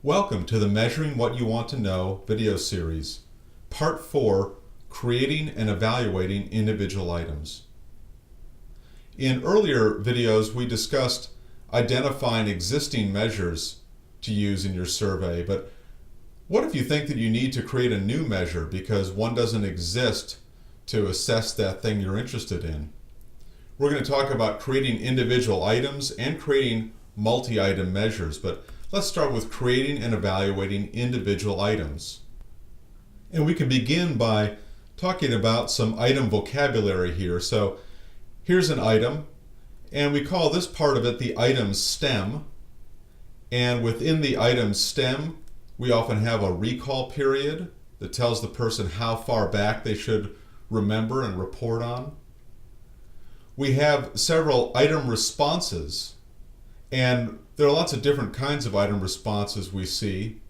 Welcome to the Measuring What You Want to Know video series, Part 4, Creating and Evaluating Individual Items. In earlier videos, we discussed identifying existing measures to use in your survey, but what if you think that you need to create a new measure because one doesn't exist to assess that thing you're interested in? We're going to talk about creating individual items and creating multi-item measures, but let's start with creating and evaluating individual items. And we can begin by talking about some item vocabulary here. So here's an item, and we call this part of it the item stem. And within the item stem, we often have a recall period that tells the person how far back they should remember and report on. We have several item responses, and there are lots of different kinds of item responses we see.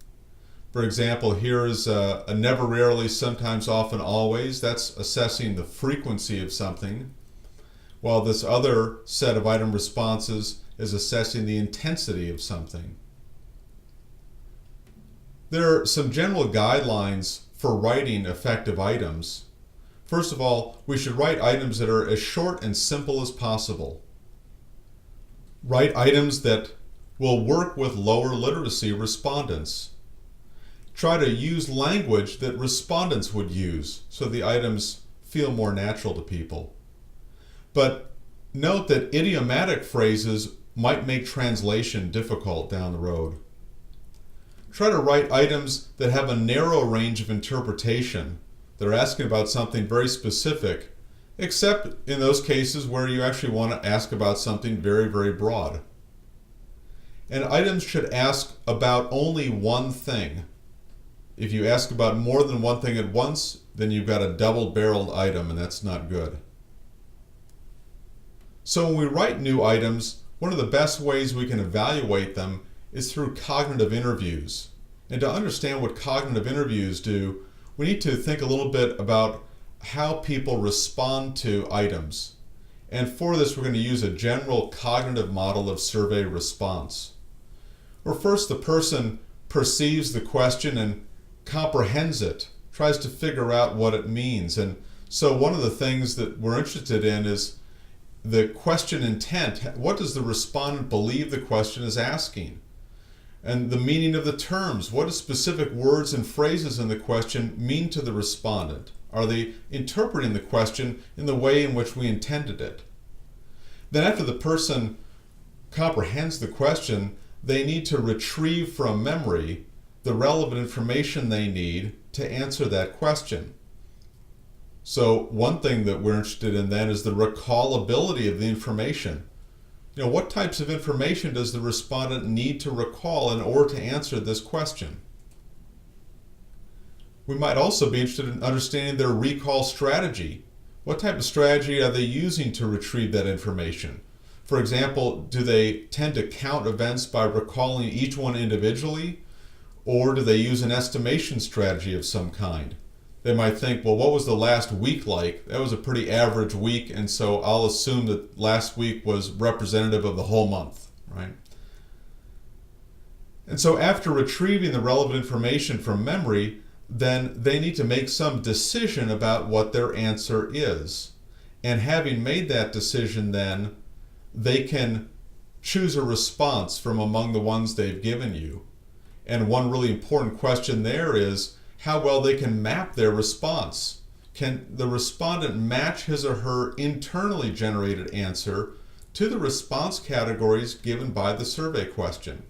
For example, here is a never, rarely, sometimes, often, always. That's assessing the frequency of something, while this other set of item responses is assessing the intensity of something. There are some general guidelines for writing effective items. First of all, we should write items that are as short and simple as possible. Write items that will work with lower literacy respondents. Try to use language that respondents would use so the items feel more natural to people. But note that idiomatic phrases might make translation difficult down the road. Try to write items that have a narrow range of interpretation. They're asking about something very specific, except in those cases where you actually want to ask about something very, very broad. And items should ask about only one thing. If you ask about more than one thing at once, then you've got a double-barreled item, and that's not good. So when we write new items, one of the best ways we can evaluate them is through cognitive interviews. And to understand what cognitive interviews do, we need to think a little bit about how people respond to items. And for this, we're going to use a general cognitive model of survey response. Where first the person perceives the question and comprehends it, tries to figure out what it means. And so one of the things that we're interested in is the question intent. What does the respondent believe the question is asking? And the meaning of the terms. What do specific words and phrases in the question mean to the respondent? Are they interpreting the question in the way in which we intended it? Then after the person comprehends the question, they need to retrieve from memory the relevant information they need to answer that question. So one thing that we're interested in then is the recallability of the information. What types of information does the respondent need to recall in order to answer this question? We might also be interested in understanding their recall strategy. What type of strategy are they using to retrieve that information? For example, do they tend to count events by recalling each one individually? Or do they use an estimation strategy of some kind? They might think, well, what was the last week like? That was a pretty average week, and so I'll assume that last week was representative of the whole month, right? And so after retrieving the relevant information from memory, then they need to make some decision about what their answer is. And having made that decision, then they can choose a response from among the ones they've given you. And one really important question there is how well they can map their response. Can the respondent match his or her internally generated answer to the response categories given by the survey question?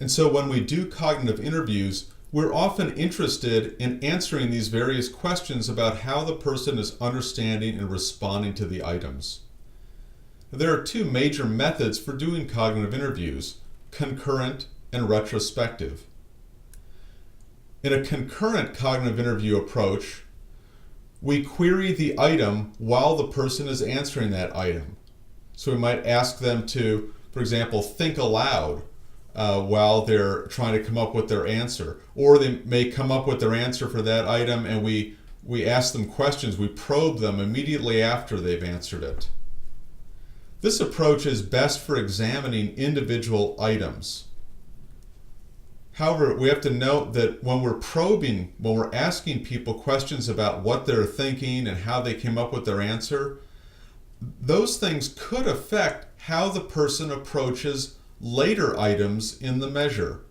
And so when we do cognitive interviews, we're often interested in answering these various questions about how the person is understanding and responding to the items. There are two major methods for doing cognitive interviews: concurrent and retrospective. In a concurrent cognitive interview approach, we query the item while the person is answering that item. So we might ask them to, for example, think aloud while they're trying to come up with their answer. Or they may come up with their answer for that item and we ask them questions, we probe them immediately after they've answered it. This approach is best for examining individual items. However, we have to note that when we're asking people questions about what they're thinking and how they came up with their answer, those things could affect how the person approaches later items in the measure.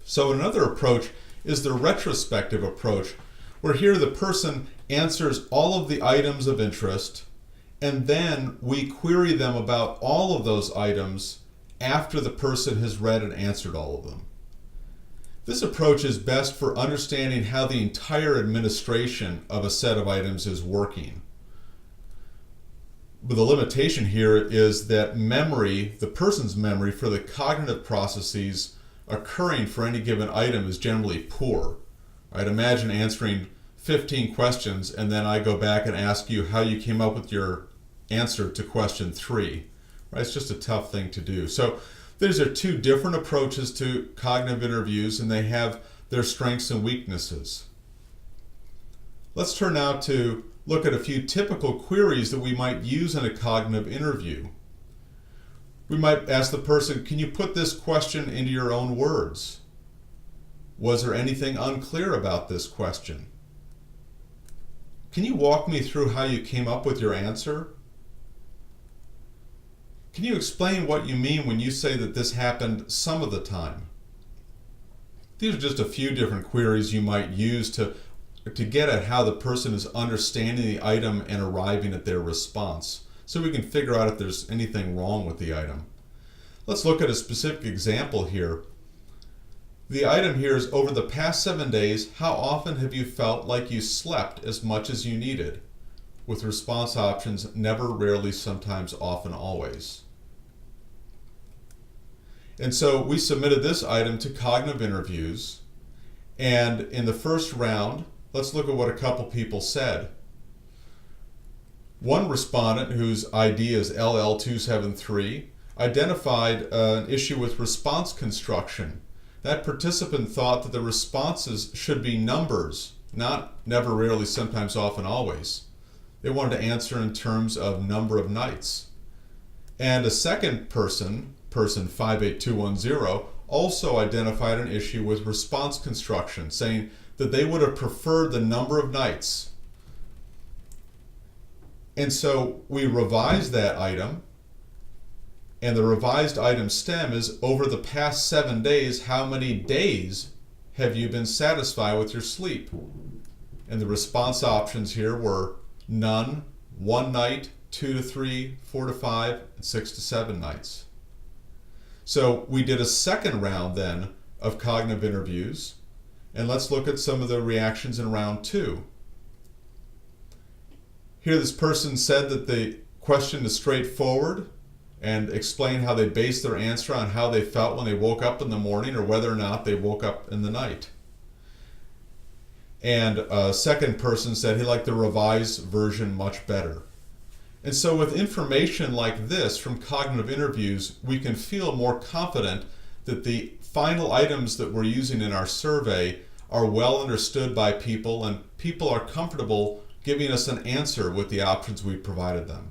So another approach is the retrospective approach, where here the person answers all of the items of interest, and then we query them about all of those items after the person has read and answered all of them. This approach is best for understanding how the entire administration of a set of items is working. But the limitation here is that memory, the person's memory for the cognitive processes occurring for any given item is generally poor. I'd imagine answering 15 questions and then I go back and ask you how you came up with your answer to question 3. Right? It's just a tough thing to do. So these are two different approaches to cognitive interviews, and they have their strengths and weaknesses. Let's turn now to look at a few typical queries that we might use in a cognitive interview. We might ask the person, can you put this question into your own words? Was there anything unclear about this question? Can you walk me through how you came up with your answer? Can you explain what you mean when you say that this happened some of the time? These are just a few different queries you might use to get at how the person is understanding the item and arriving at their response, so we can figure out if there's anything wrong with the item. Let's look at a specific example here. The item here is, over the past 7 days, how often have you felt like you slept as much as you needed? With response options, never, rarely, sometimes, often, always. And so we submitted this item to cognitive interviews, and in the first round, let's look at what a couple people said. One respondent, whose ID is LL273, identified an issue with response construction. That participant thought that the responses should be numbers, not never, rarely, sometimes, often, always. They wanted to answer in terms of number of nights. And a second person 58210, also identified an issue with response construction, saying that they would have preferred the number of nights. And so we revised that item, and the revised item stem is, over the past 7 days, how many days have you been satisfied with your sleep? And the response options here were none, 1 night, 2 to 3, 4 to 5, and 6 to 7 nights. So we did a second round then of cognitive interviews, and let's look at some of the reactions in round 2. Here this person said that the question is straightforward and explained how they based their answer on how they felt when they woke up in the morning or whether or not they woke up in the night. And a second person said he liked the revised version much better. And so with information like this from cognitive interviews, we can feel more confident that the final items that we're using in our survey are well understood by people, and people are comfortable giving us an answer with the options we provided them.